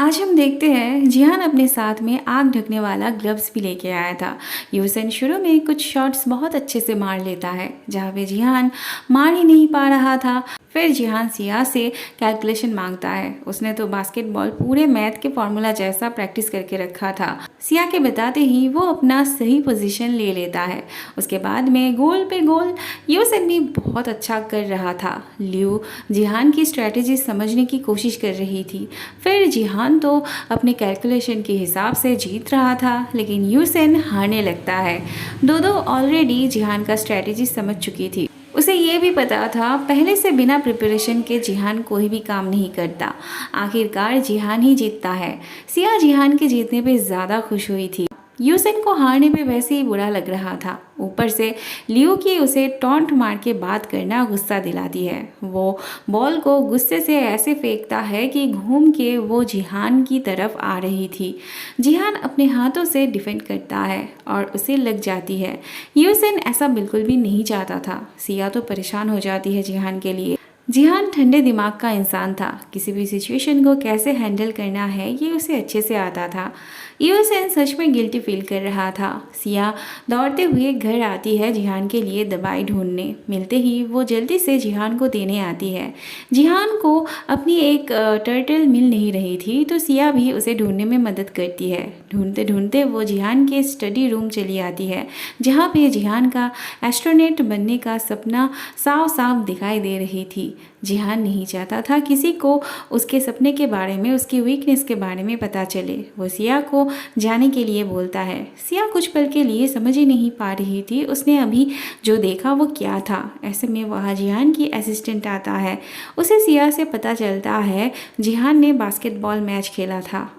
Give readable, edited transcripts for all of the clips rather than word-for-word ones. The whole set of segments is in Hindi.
आज हम देखते हैं जिहान अपने साथ में आग ढकने वाला ग्लव्स भी लेके आया था। यूसन शुरू में कुछ शॉट्स बहुत अच्छे से मार लेता है जहाँ पे जिहान मार ही नहीं पा रहा था। फिर जिहान सिया से कैलकुलेशन मांगता है। उसने तो बास्केटबॉल पूरे मैथ के फॉर्मूला जैसा प्रैक्टिस करके रखा था। सिया के बताते ही वो अपना सही पोजीशन ले लेता है। उसके बाद में गोल पे गोल यूसन भी बहुत अच्छा कर रहा था। लियू जिहान की स्ट्रेटेजी समझने की कोशिश कर रही थी। फिर जिहान तो अपने कैलकुलेशन के हिसाब से जीत रहा था, लेकिन यूसन हारने लगता है। दोदो ऑलरेडी जिहान का स्ट्रेटेजी समझ चुकी थी। उसे ये भी पता था पहले से बिना प्रिपरेशन के जिहान कोई भी काम नहीं करता। आखिरकार जिहान ही जीतता है। सिया जिहान के जीतने पे ज़्यादा खुश हुई थी। यूसन को हारने पे वैसे ही बुरा लग रहा था। ऊपर से लियो की उसे टॉन्ट मार के बात करना गुस्सा दिलाती है। वो बॉल को गुस्से से ऐसे फेंकता है कि घूम के वो जिहान की तरफ आ रही थी। जिहान अपने हाथों से डिफेंड करता है और उसे लग जाती है। यूसन ऐसा बिल्कुल भी नहीं चाहता था। सिया तो परेशान हो जाती है जिहान के लिए। जिहान ठंडे दिमाग का इंसान था। किसी भी सिचुएशन को कैसे हैंडल करना है ये उसे अच्छे से आता था। यूसन सच में गिल्टी फील कर रहा था। सिया दौड़ते हुए घर आती है जिहान के लिए दवाई ढूंढने। मिलते ही वो जल्दी से जिहान को देने आती है। जिहान को अपनी एक टर्टल मिल नहीं रही थी तो सिया भी उसे ढूंढने में मदद करती है। ढूंढते ढूंढते वो जिहान के स्टडी रूम चली आती है जहाँ पे जिहान का एस्ट्रोनॉट बनने का सपना साफ साफ दिखाई दे रही थी। जिहान नहीं चाहता था किसी को उसके सपने के बारे में, उसकी वीकनेस के बारे में पता चले। वो सिया को जाने के लिए बोलता है। सिया कुछ पल के लिए समझ ही नहीं पा रही थी उसने अभी जो देखा वो क्या था। ऐसे में वहाँ जिहान की असिस्टेंट आता है। उसे सिया से पता चलता है जिहान ने बास्केटबॉल मैच खेला था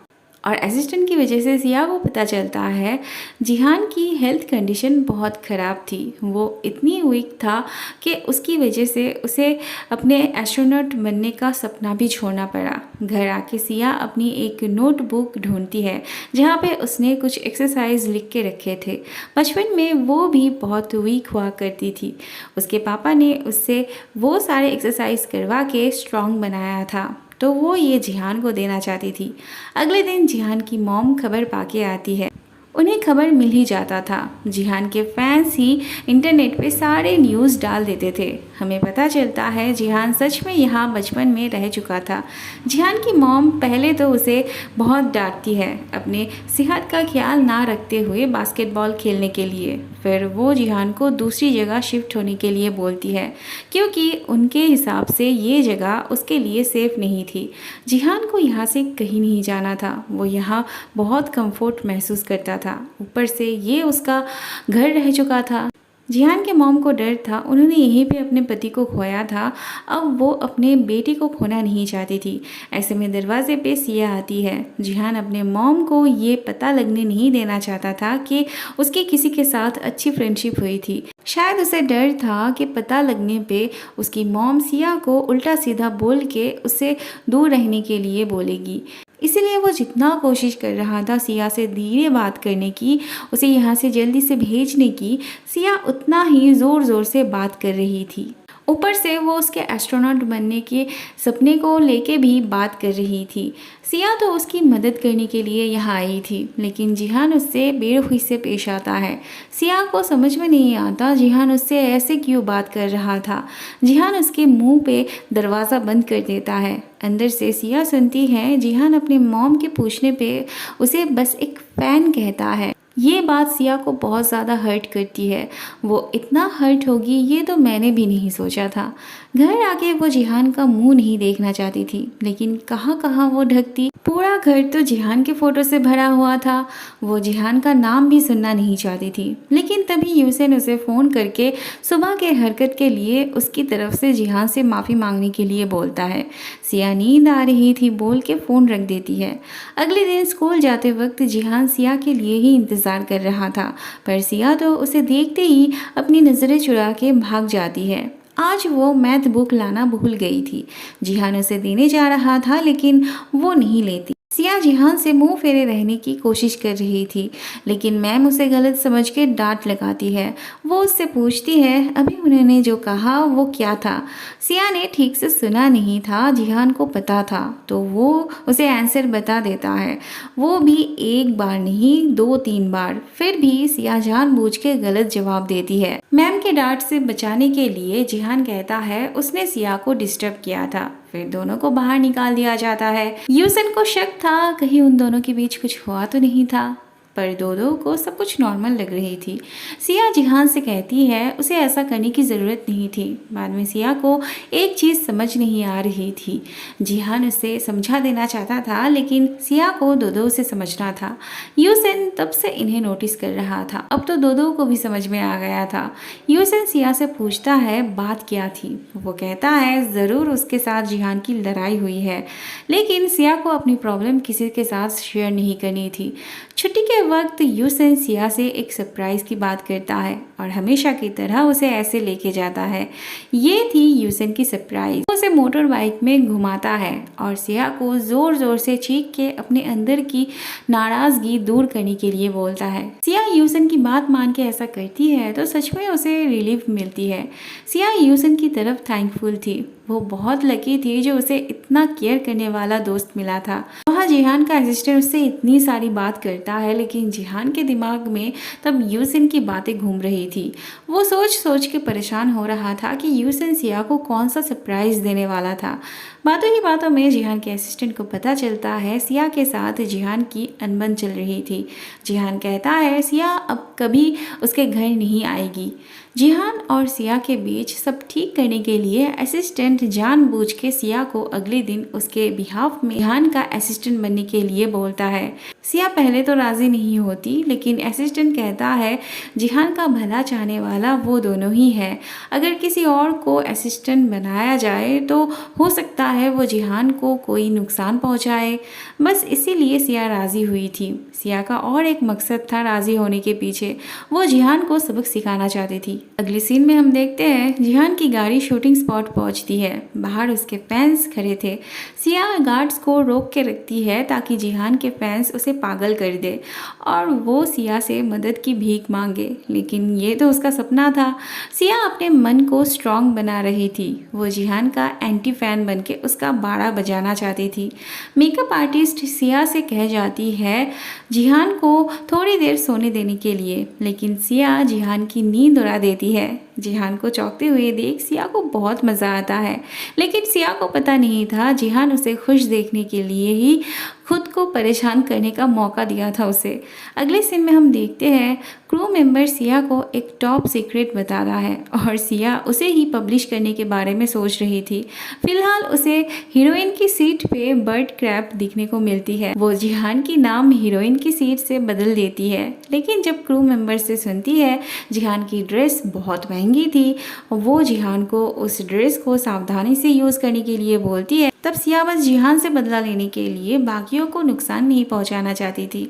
और असिस्टेंट की वजह से सिया को पता चलता है जिहान की हेल्थ कंडीशन बहुत ख़राब थी। वो इतनी वीक था कि उसकी वजह से उसे अपने एस्ट्रोनॉट बनने का सपना भी छोड़ना पड़ा। घर आके सिया अपनी एक नोटबुक ढूंढती है जहाँ पे उसने कुछ एक्सरसाइज लिख के रखे थे। बचपन में वो भी बहुत वीक हुआ करती थी। उसके पापा ने उससे वो सारे एक्सरसाइज करवा के स्ट्रॉन्ग बनाया था तो वो ये जिहान को देना चाहती थी। अगले दिन जिहान की मॉम खबर पाके आती है। उन्हें खबर मिल ही जाता था। जिहान के फैंस ही इंटरनेट पे सारे न्यूज़ डाल देते थे। हमें पता चलता है जिहान सच में यहाँ बचपन में रह चुका था। जिहान की मॉम पहले तो उसे बहुत डांटती है अपने सेहत का ख्याल ना रखते हुए बास्केटबॉल खेलने के लिए। फिर वो जिहान को दूसरी जगह शिफ्ट होने के लिए बोलती है क्योंकि उनके हिसाब से ये जगह उसके लिए सेफ़ नहीं थी। जिहान को यहाँ से कहीं नहीं जाना था। वो यहाँ बहुत कंफर्ट महसूस करता था। ऊपर से ये उसका घर रह चुका था। जिहान के मॉम को डर था, उन्होंने यहीं पे अपने पति को खोया था। अब वो अपने बेटे को खोना नहीं चाहती थी। ऐसे में दरवाजे पे सिया आती है। जिहान अपने मॉम को ये पता लगने नहीं देना चाहता था कि उसकी किसी के साथ अच्छी फ्रेंडशिप हुई थी। शायद उसे डर था कि पता लगने पे उसकी मॉम सिया को उल्टा सीधा बोल के उससे दूर रहने के लिए बोलेगी। इसीलिए वो जितना कोशिश कर रहा था सिया से धीरे बात करने की, उसे यहाँ से जल्दी से भेजने की, सिया उतना ही ज़ोर ज़ोर से बात कर रही थी। ऊपर से वो उसके एस्ट्रोनॉट बनने के सपने को लेके भी बात कर रही थी। सिया तो उसकी मदद करने के लिए यहाँ आई थी, लेकिन जिहान उससे बेरखुई से पेश आता है। सिया को समझ में नहीं आता जिहान उससे ऐसे क्यों बात कर रहा था। जिहान उसके मुंह पे दरवाज़ा बंद कर देता है। अंदर से सिया सुनती है जिहान अपने मॉम के पूछने पे उसे बस एक फ़ैन कहता है। ये बात सिया को बहुत ज़्यादा हर्ट करती है। वो इतना हर्ट होगी ये तो मैंने भी नहीं सोचा था। घर आके वो जिहान का मुंह नहीं देखना चाहती थी, लेकिन कहाँ कहाँ वो ढकती। पूरा घर तो जिहान के फ़ोटो से भरा हुआ था। वो जिहान का नाम भी सुनना नहीं चाहती थी, लेकिन तभी यूसन उसे फ़ोन करके सुबह के हरकत के लिए उसकी तरफ से जिहान से माफ़ी मांगने के लिए बोलता है। सिया नींद आ रही थी बोल के फ़ोन रख देती है। अगले दिन स्कूल जाते वक्त जिहान सिया के लिए ही इंतज़ार कर रहा था, पर सिया तो उसे देखते ही अपनी नज़रें चुरा के भाग जाती है। आज वो मैथ बुक लाना भूल गई थी। जिहान उसे देने जा रहा था लेकिन वो नहीं लेती। सिया सिया जिहान से मुंह फेरे रहने की कोशिश कर रही थी, लेकिन मैम उसे गलत समझ के डांट लगाती है। वो उससे पूछती है अभी उन्होंने जो कहा वो क्या था। सिया ने ठीक से सुना नहीं था, जिहान को पता था, तो वो उसे आंसर बता देता है। वो भी एक बार नहीं 2-3 बार। फिर भी सिया जानबूझ के गलत जवाब देती है। मैम के डांट से बचाने के लिए जिहान कहता है उसने सिया को डिस्टर्ब किया था। फिर दोनों को बाहर निकाल दिया जाता है। यूसन को शक था कहीं उन दोनों के बीच कुछ हुआ तो नहीं था, पर दोनों को सब कुछ नॉर्मल लग रही थी। सिया जिहान से कहती है उसे ऐसा करने की ज़रूरत नहीं थी। बाद में सिया को एक चीज़ समझ नहीं आ रही थी। जिहान उसे समझा देना चाहता था, लेकिन सिया को दोदो से समझना था। यूसन तब से इन्हें नोटिस कर रहा था। अब तो दोदो को भी समझ में आ गया था। यूसन सिया से पूछता है बात क्या थी। वो कहता है ज़रूर उसके साथ जिहान की लड़ाई हुई है, लेकिन सिया को अपनी प्रॉब्लम किसी के साथ शेयर नहीं करनी थी। छुट्टी के वक्त यूसन सिया से एक सरप्राइज की बात करता है और हमेशा की तरह उसे ऐसे लेके जाता है। ये थी यूसन की सरप्राइज। वो उसे मोटर बाइक में घुमाता है और सिया को जोर जोर से चीख के अपने अंदर की नाराजगी दूर करने के लिए बोलता है। सिया यूसन की बात मान के ऐसा करती है तो सच में उसे रिलीफ मिलती है। सिया यूसन की तरफ थैंकफुल थी। वो बहुत लकी थी जो उसे इतना केयर करने वाला दोस्त मिला था। वहाँ जिहान का असिस्टेंट उससे इतनी सारी बात करता है, लेकिन जिहान के दिमाग में तब यूसन की बातें घूम रही थी। वो सोच सोच के परेशान हो रहा था कि यूसन सिया को कौन सा सरप्राइज देने वाला था। बातों ही बातों में जिहान के असिस्टेंट को पता चलता है सिया के साथ जिहान की अनबन चल रही थी। जिहान कहता है सिया अब कभी उसके घर नहीं आएगी। जिहान और सिया के बीच सब ठीक करने के लिए असिस्टेंट जानबूझ के सिया को अगले दिन उसके बिहाफ में जिहान का असिस्टेंट बनने के लिए बोलता है। सिया पहले तो राजी नहीं होती, लेकिन असिस्टेंट कहता है जिहान का भला चाहने वाला वो दोनों ही है। अगर किसी और को असिस्टेंट बनाया जाए तो हो सकता है वो जिहान को कोई नुकसान पहुंचाए। बस इसीलिए सिया राजी हुई थी। सिया का और एक मकसद था राजी होने के पीछे, वो जिहान को सबक सिखाना चाहती थी। अगले सीन में हम देखते हैं जिहान की गाड़ी शूटिंग स्पॉट पहुंचती है। बाहर उसके फैंस खड़े थे। सिया गार्ड्स को रोक के रखती है ताकि जिहान के फैंस उसे पागल कर दे और वो सिया से मदद की भीख मांगे, लेकिन ये तो उसका सपना था। सिया अपने मन को स्ट्रांग बना रही थी। वो जिहान का एंटी फैन बन के उसका बाड़ा बजाना चाहती थी। मेकअप आर्टिस्ट सिया से कह जाती है जिहान को थोड़ी देर सोने देने के लिए, लेकिन सिया जिहान की नींद उड़ा देती है। जिहान को चौंकते हुए देख सिया को बहुत मज़ा आता है, लेकिन सिया को पता नहीं था जिहान उसे खुश देखने के लिए ही खुद को परेशान करने का मौका दिया था उसे। अगले सीन में हम देखते हैं क्रू मेंबर सिया को एक टॉप सीक्रेट बता रहा है और सिया उसे ही पब्लिश करने के बारे में सोच रही थी। फिलहाल उसे हीरोइन की सीट पे बर्ड क्रैप दिखने को मिलती है। वो जिहान की नाम हीरोइन की सीट से बदल देती है, लेकिन जब क्रू मेंबर से सुनती है जिहान की ड्रेस बहुत महंगी थी, वो जिहान को उस ड्रेस को सावधानी से यूज़ करने के लिए बोलती है। तब सिया बस जिहान से बदला लेने के लिए बाकियों को नुकसान नहीं पहुंचाना चाहती थी।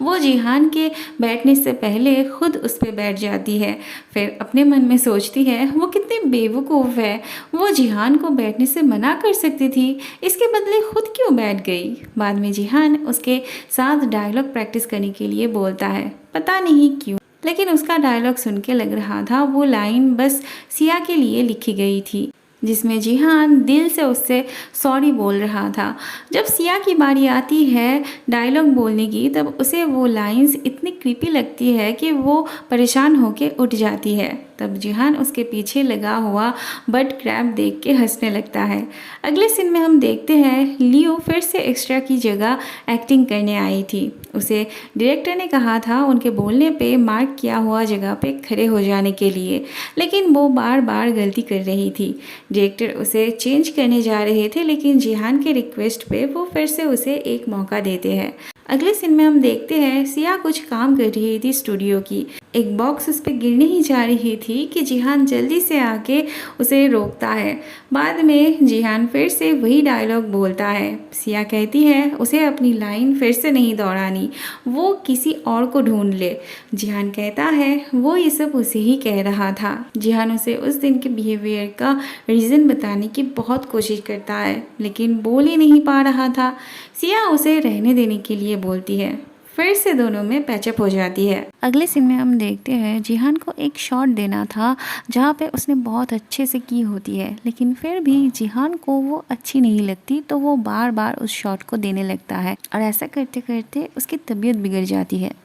वो जिहान के बैठने से पहले खुद उस पर बैठ जाती है। फिर अपने मन में सोचती है वो कितनी बेवकूफ़ है, वो जिहान को बैठने से मना कर सकती थी, इसके बदले खुद क्यों बैठ गई। बाद में जिहान उसके साथ डायलॉग प्रैक्टिस करने के लिए बोलता है, पता नहीं क्यों, लेकिन उसका डायलॉग सुन के लग रहा था वो लाइन बस सिया के लिए लिखी गई थी, जिसमें जिहान दिल से उससे सॉरी बोल रहा था। जब सिया की बारी आती है डायलॉग बोलने की, तब उसे वो लाइंस इतनी क्रीपी लगती है कि वो परेशान होके उठ जाती है। तब जिहान उसके पीछे लगा हुआ बर्ड क्रैप देख के हंसने लगता है। अगले सीन में हम देखते हैं लियो फिर से एक्स्ट्रा की जगह एक्टिंग करने आई थी। उसे डायरेक्टर ने कहा था उनके बोलने पे मार्क किया हुआ जगह पे खड़े हो जाने के लिए, लेकिन वो बार बार गलती कर रही थी। डायरेक्टर उसे चेंज करने जा रहे थे, लेकिन जिहान के रिक्वेस्ट पे वो फिर से उसे एक मौका देते हैं। अगले सीन में हम देखते हैं सिया कुछ काम कर रही थी स्टूडियो की। एक बॉक्स उस पर गिरने ही जा रही थी कि जिहान जल्दी से आके उसे रोकता है। बाद में जिहान फिर से वही डायलॉग बोलता है। सिया कहती है उसे अपनी लाइन फिर से नहीं दोहरानी, वो किसी और को ढूंढ ले। जिहान कहता है वो ये सब उसे ही कह रहा था। जिहान उसे उस दिन के बिहेवियर का रीज़न बताने की बहुत कोशिश करता है लेकिन बोल ही नहीं पा रहा था। सिया उसे रहने देने के लिए बोलती है। फिर से दोनों में पैचअप हो जाती है। अगले सीन में हम देखते हैं जिहान को एक शॉट देना था जहाँ पे उसने बहुत अच्छे से की होती है, लेकिन फिर भी जिहान को वो अच्छी नहीं लगती तो वो बार बार उस शॉट को देने लगता है और ऐसा करते करते उसकी तबीयत बिगड़ जाती है।